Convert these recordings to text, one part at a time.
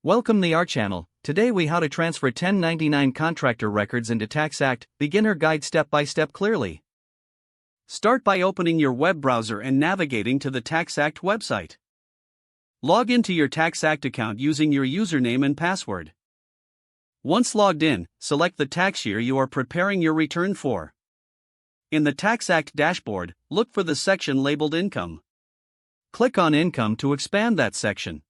Welcome to our channel. Today we how to transfer 1099 contractor records into TaxAct, beginner guide step by step clearly. Start by opening your web browser and navigating to the TaxAct website. Log into your TaxAct account using your username and password. Once logged in, select the tax year you are preparing your return for. In the TaxAct dashboard, look for the section labeled Income. Click on Income to expand that section.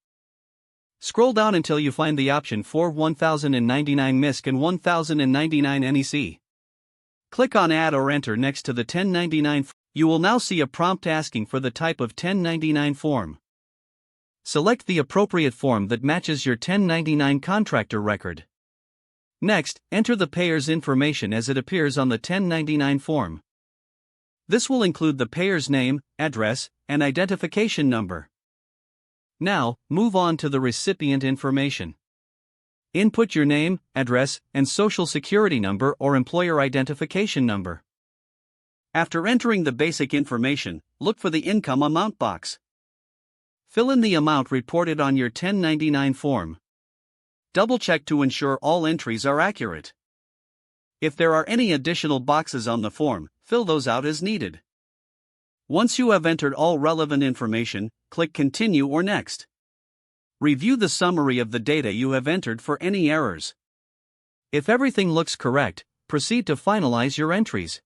Scroll down until you find the option for 1099 MISC and 1099 NEC. Click on Add or Enter next to the 1099. You will now see a prompt asking for the type of 1099 form. Select the appropriate form that matches your 1099 contractor record. Next, enter the payer's information as it appears on the 1099 form. This will include the payer's name, address, and identification number. Now, move on to the recipient information. Input your name, address, and social security number or employer identification number. After entering the basic information, look for the income amount box. Fill in the amount reported on your 1099 form. Double-check to ensure all entries are accurate. If there are any additional boxes on the form, fill those out as needed. Once you have entered all relevant information, click Continue or Next. Review the summary of the data you have entered for any errors. If everything looks correct, proceed to finalize your entries.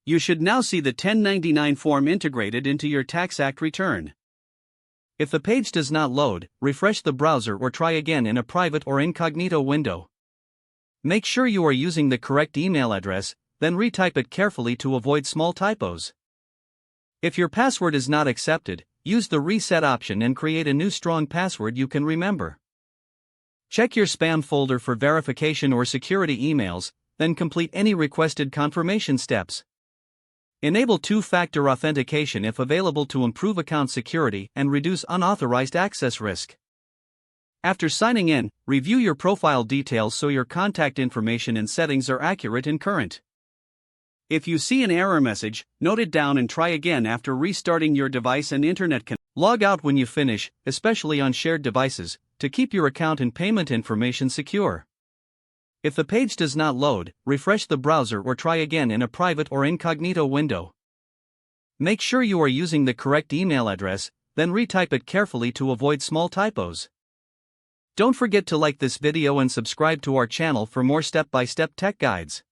You should now see the 1099 form integrated into your TaxAct return. If the page does not load, refresh the browser or try again in a private or incognito window. Make sure you are using the correct email address, then retype it carefully to avoid small typos. If your password is not accepted, use the reset option and create a new strong password you can remember. Check your spam folder for verification or security emails, then complete any requested confirmation steps. Enable two-factor authentication if available to improve account security and reduce unauthorized access risk. After signing in, review your profile details so your contact information and settings are accurate and current. If you see an error message, note it down and try again after restarting your device and internet connection. Log out when you finish, especially on shared devices, to keep your account and payment information secure. If the page does not load, refresh the browser or try again in a private or incognito window. Make sure you are using the correct email address, then retype it carefully to avoid small typos. Don't forget to like this video and subscribe to our channel for more step-by-step tech guides.